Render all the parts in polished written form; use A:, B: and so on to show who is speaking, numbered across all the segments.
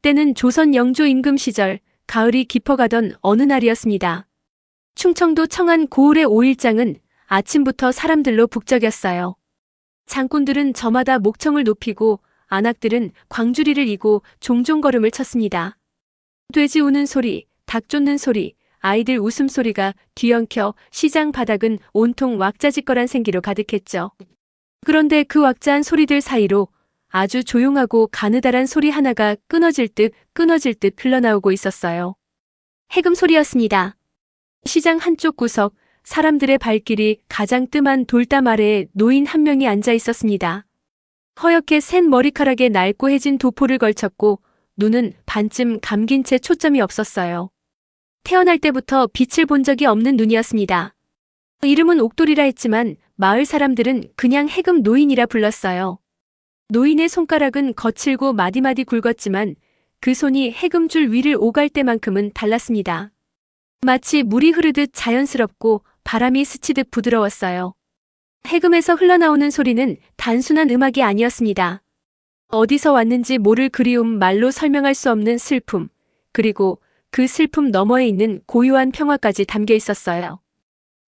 A: 때는 조선 영조 임금 시절 가을이 깊어가던 어느 날이었습니다. 충청도 청안 고을의 오일장은 아침부터 사람들로 북적였어요. 장꾼들은 저마다 목청을 높이고 안악들은 광주리를 이고 종종 걸음을 쳤습니다. 돼지 우는 소리, 닭 쫓는 소리, 아이들 웃음소리가 뒤엉켜 시장 바닥은 온통 왁자지껄한 생기로 가득했죠. 그런데 그 왁자한 소리들 사이로 아주 조용하고 가느다란 소리 하나가 끊어질 듯 흘러나오고 있었어요. 해금 소리였습니다. 시장 한쪽 구석, 사람들의 발길이 가장 뜸한 돌담 아래에 노인 한 명이 앉아 있었습니다. 허옇게 센 머리카락에 날고해진 도포를 걸쳤고 눈은 반쯤 감긴 채 초점이 없었어요. 태어날 때부터 빛을 본 적이 없는 눈이었습니다. 이름은 옥돌이라 했지만 마을 사람들은 그냥 해금 노인이라 불렀어요. 노인의 손가락은 거칠고 마디마디 굵었지만 그 손이 해금줄 위를 오갈 때만큼은 달랐습니다. 마치 물이 흐르듯 자연스럽고 바람이 스치듯 부드러웠어요. 해금에서 흘러나오는 소리는 단순한 음악이 아니었습니다. 어디서 왔는지 모를 그리움, 말로 설명할 수 없는 슬픔, 그리고 그 슬픔 너머에 있는 고요한 평화까지 담겨 있었어요.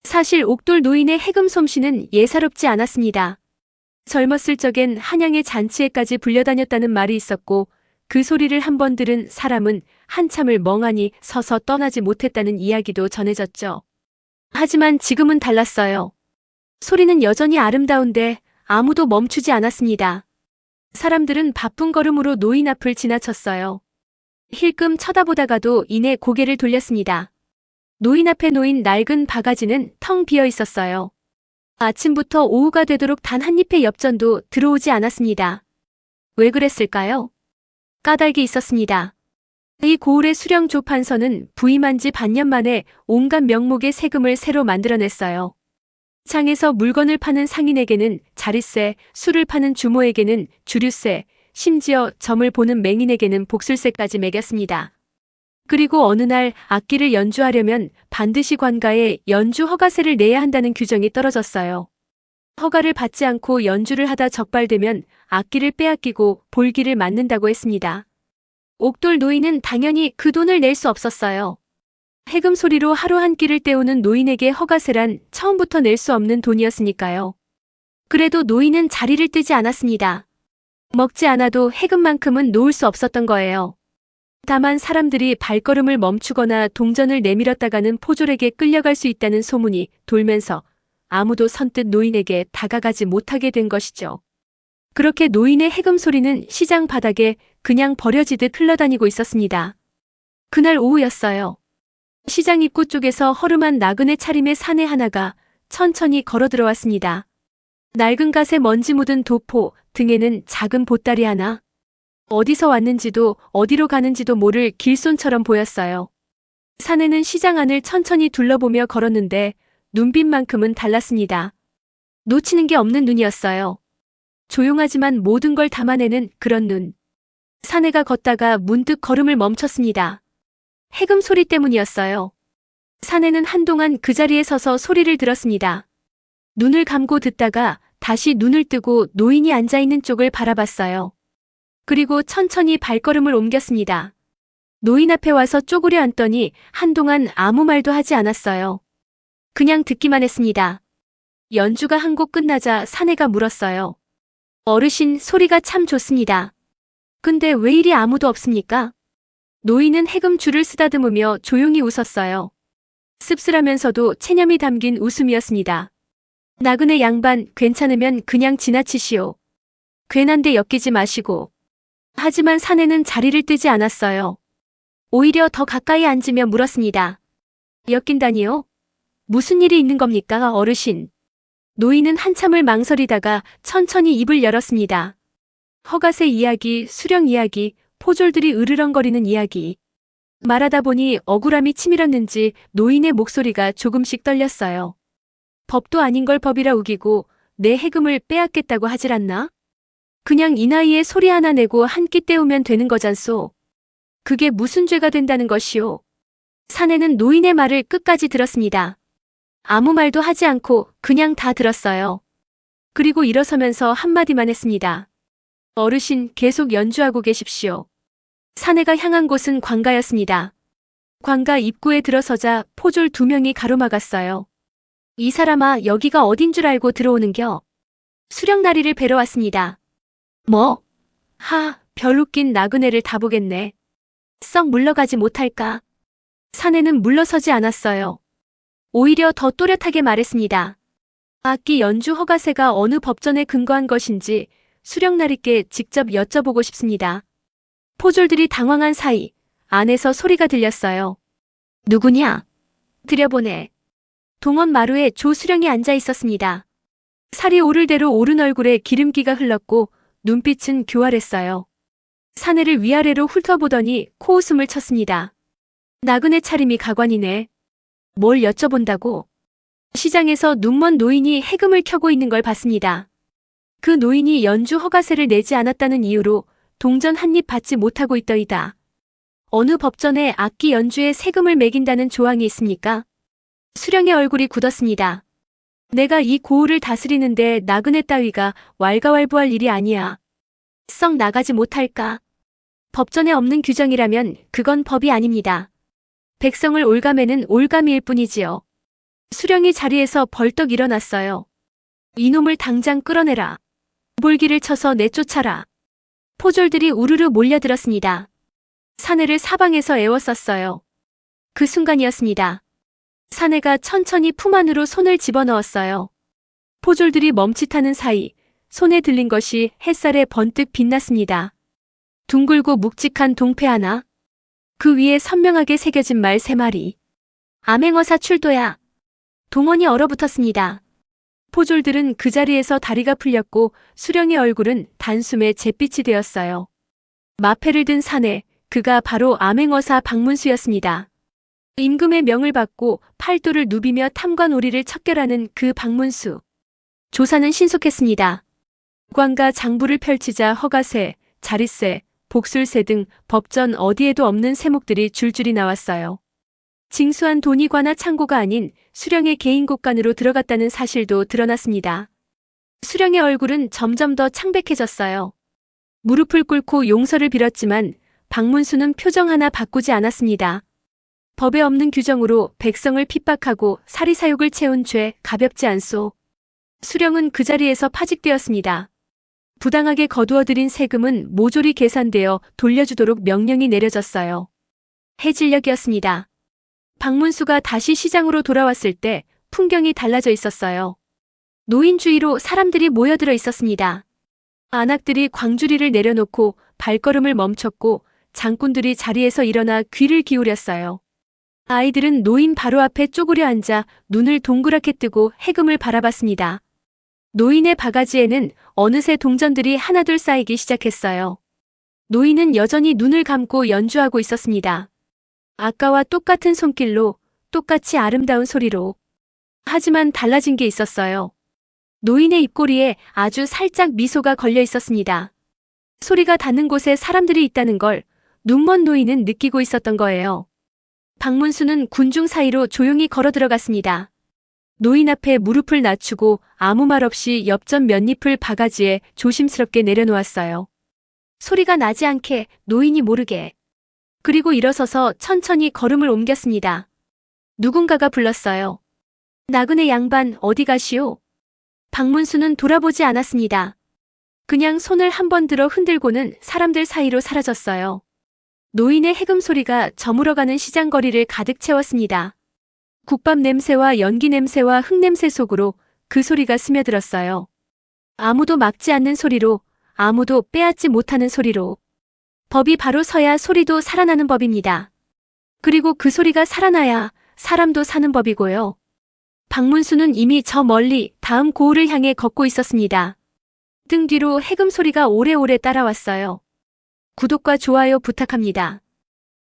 A: 사실 옥돌 노인의 해금 솜씨는 예사롭지 않았습니다. 젊었을 적엔 한양의 잔치에까지 불려다녔다는 말이 있었고 그 소리를 한 번 들은 사람은 한참을 멍하니 서서 떠나지 못했다는 이야기도 전해졌죠. 하지만 지금은 달랐어요. 소리는 여전히 아름다운데 아무도 멈추지 않았습니다. 사람들은 바쁜 걸음으로 노인 앞을 지나쳤어요. 힐끔 쳐다보다가도 이내 고개를 돌렸습니다. 노인 앞에 놓인 낡은 바가지는 텅 비어 있었어요. 아침부터 오후가 되도록 단 한 입의 엽전도 들어오지 않았습니다. 왜 그랬을까요? 까닭이 있었습니다. 이 고을의 수령 조판서는 부임한 지 반년 만에 온갖 명목의 세금을 새로 만들어냈어요. 장에서 물건을 파는 상인에게는 자릿세, 술을 파는 주모에게는 주류세, 심지어 점을 보는 맹인에게는 복술세까지 매겼습니다. 그리고 어느 날 악기를 연주하려면 반드시 관가에 연주 허가세를 내야 한다는 규정이 떨어졌어요. 허가를 받지 않고 연주를 하다 적발되면 악기를 빼앗기고 볼기를 맞는다고 했습니다. 옥돌 노인은 당연히 그 돈을 낼 수 없었어요. 해금 소리로 하루 한 끼를 때우는 노인에게 허가세란 처음부터 낼 수 없는 돈이었으니까요. 그래도 노인은 자리를 뜨지 않았습니다. 먹지 않아도 해금만큼은 놓을 수 없었던 거예요. 다만 사람들이 발걸음을 멈추거나 동전을 내밀었다가는 포졸에게 끌려갈 수 있다는 소문이 돌면서 아무도 선뜻 노인에게 다가가지 못하게 된 것이죠. 그렇게 노인의 해금 소리는 시장 바닥에 그냥 버려지듯 흘러다니고 있었습니다. 그날 오후였어요. 시장 입구 쪽에서 허름한 나그네 차림의 사내 하나가 천천히 걸어 들어왔습니다. 낡은 갓에 먼지 묻은 도포, 등에는 작은 보따리 하나. 어디서 왔는지도 어디로 가는지도 모를 길손처럼 보였어요. 사내는 시장 안을 천천히 둘러보며 걸었는데 눈빛만큼은 달랐습니다. 놓치는 게 없는 눈이었어요. 조용하지만 모든 걸 담아내는 그런 눈. 사내가 걷다가 문득 걸음을 멈췄습니다. 해금 소리 때문이었어요. 사내는 한동안 그 자리에 서서 소리를 들었습니다. 눈을 감고 듣다가 다시 눈을 뜨고 노인이 앉아있는 쪽을 바라봤어요. 그리고 천천히 발걸음을 옮겼습니다. 노인 앞에 와서 쪼그려 앉더니 한동안 아무 말도 하지 않았어요. 그냥 듣기만 했습니다. 연주가 한 곡 끝나자 사내가 물었어요. 어르신, 소리가 참 좋습니다. 근데 왜 이리 아무도 없습니까? 노인은 해금 줄을 쓰다듬으며 조용히 웃었어요. 씁쓸하면서도 체념이 담긴 웃음이었습니다. 나그네 양반, 괜찮으면 그냥 지나치시오. 괜한데 엮이지 마시고. 하지만 사내는 자리를 뜨지 않았어요. 오히려 더 가까이 앉으며 물었습니다. 엮인다니요? 무슨 일이 있는 겁니까, 어르신? 노인은 한참을 망설이다가 천천히 입을 열었습니다. 허가세 이야기, 수령 이야기, 포졸들이 으르렁거리는 이야기. 말하다 보니 억울함이 치밀었는지 노인의 목소리가 조금씩 떨렸어요. 법도 아닌 걸 법이라 우기고 내 해금을 빼앗겠다고 하질 않나? 그냥 이 나이에 소리 하나 내고 한 끼 때우면 되는 거잖소. 그게 무슨 죄가 된다는 것이오. 사내는 노인의 말을 끝까지 들었습니다. 아무 말도 하지 않고 그냥 다 들었어요. 그리고 일어서면서 한마디만 했습니다. 어르신, 계속 연주하고 계십시오. 사내가 향한 곳은 관가였습니다. 관가 입구에 들어서자 포졸 2명이 가로막았어요. 이 사람아, 여기가 어딘 줄 알고 들어오는겨? 수령나리를 뵈러 왔습니다. 뭐? 별 웃긴 나그네를 다 보겠네. 썩 물러가지 못할까? 사내는 물러서지 않았어요. 오히려 더 또렷하게 말했습니다. 악기 연주 허가세가 어느 법전에 근거한 것인지 수령나리께 직접 여쭤보고 싶습니다. 포졸들이 당황한 사이 안에서 소리가 들렸어요. 누구냐? 들여보내. 동원 마루에 조수령이 앉아 있었습니다. 살이 오를 대로 오른 얼굴에 기름기가 흘렀고 눈빛은 교활했어요. 사내를 위아래로 훑어보더니 코웃음을 쳤습니다. 나그네 차림이 가관이네. 뭘 여쭤본다고? 시장에서 눈먼 노인이 해금을 켜고 있는 걸 봤습니다. 그 노인이 연주 허가세를 내지 않았다는 이유로 동전 한 입 받지 못하고 있더이다. 어느 법전에 악기 연주에 세금을 매긴다는 조항이 있습니까? 수령의 얼굴이 굳었습니다. 내가 이 고을을 다스리는데 나그네 따위가 왈가왈부할 일이 아니야. 썩 나가지 못할까? 법전에 없는 규정이라면 그건 법이 아닙니다. 백성을 올가매는 올가미일 뿐이지요. 수령이 자리에서 벌떡 일어났어요. 이놈을 당장 끌어내라. 볼기를 쳐서 내쫓아라. 포졸들이 우르르 몰려들었습니다. 사내를 사방에서 애워쌌어요. 그 순간이었습니다. 사내가 천천히 품 안으로 손을 집어넣었어요. 포졸들이 멈칫하는 사이 손에 들린 것이 햇살에 번뜩 빛났습니다. 둥글고 묵직한 동패 하나. 그 위에 선명하게 새겨진 말 3마리. 암행어사 출도야. 동원이 얼어붙었습니다. 포졸들은 그 자리에서 다리가 풀렸고 수령의 얼굴은 단숨에 잿빛이 되었어요. 마패를 든 사내, 그가 바로 암행어사 박문수였습니다. 임금의 명을 받고 팔도를 누비며 탐관오리를 척결하는 그 박문수. 조사는 신속했습니다. 관과 장부를 펼치자 허가세, 자릿세, 복술세 등 법전 어디에도 없는 세목들이 줄줄이 나왔어요. 징수한 돈이 관아 창고가 아닌 수령의 개인 곳간으로 들어갔다는 사실도 드러났습니다. 수령의 얼굴은 점점 더 창백해졌어요. 무릎을 꿇고 용서를 빌었지만 박문수는 표정 하나 바꾸지 않았습니다. 법에 없는 규정으로 백성을 핍박하고 사리사욕을 채운 죄 가볍지 않소. 수령은 그 자리에서 파직되었습니다. 부당하게 거두어들인 세금은 모조리 계산되어 돌려주도록 명령이 내려졌어요. 해질녘이었습니다. 박문수가 다시 시장으로 돌아왔을 때 풍경이 달라져 있었어요. 노인 주위로 사람들이 모여들어 있었습니다. 안악들이 광주리를 내려놓고 발걸음을 멈췄고 장꾼들이 자리에서 일어나 귀를 기울였어요. 아이들은 노인 바로 앞에 쪼그려 앉아 눈을 동그랗게 뜨고 해금을 바라봤습니다. 노인의 바가지에는 어느새 동전들이 하나둘 쌓이기 시작했어요. 노인은 여전히 눈을 감고 연주하고 있었습니다. 아까와 똑같은 손길로, 똑같이 아름다운 소리로. 하지만 달라진 게 있었어요. 노인의 입꼬리에 아주 살짝 미소가 걸려 있었습니다. 소리가 닿는 곳에 사람들이 있다는 걸 눈먼 노인은 느끼고 있었던 거예요. 박문수는 군중 사이로 조용히 걸어 들어갔습니다. 노인 앞에 무릎을 낮추고 아무 말 없이 엽전 몇 잎을 바가지에 조심스럽게 내려놓았어요. 소리가 나지 않게, 노인이 모르게. 그리고 일어서서 천천히 걸음을 옮겼습니다. 누군가가 불렀어요. 나그네 양반 어디 가시오? 박문수는 돌아보지 않았습니다. 그냥 손을 한 번 들어 흔들고는 사람들 사이로 사라졌어요. 노인의 해금 소리가 저물어가는 시장거리를 가득 채웠습니다. 국밥 냄새와 연기 냄새와 흙냄새 속으로 그 소리가 스며들었어요. 아무도 막지 않는 소리로, 아무도 빼앗지 못하는 소리로. 법이 바로 서야 소리도 살아나는 법입니다. 그리고 그 소리가 살아나야 사람도 사는 법이고요. 박문수는 이미 저 멀리 다음 고을을 향해 걷고 있었습니다. 등 뒤로 해금 소리가 오래오래 따라왔어요. 구독과 좋아요 부탁합니다.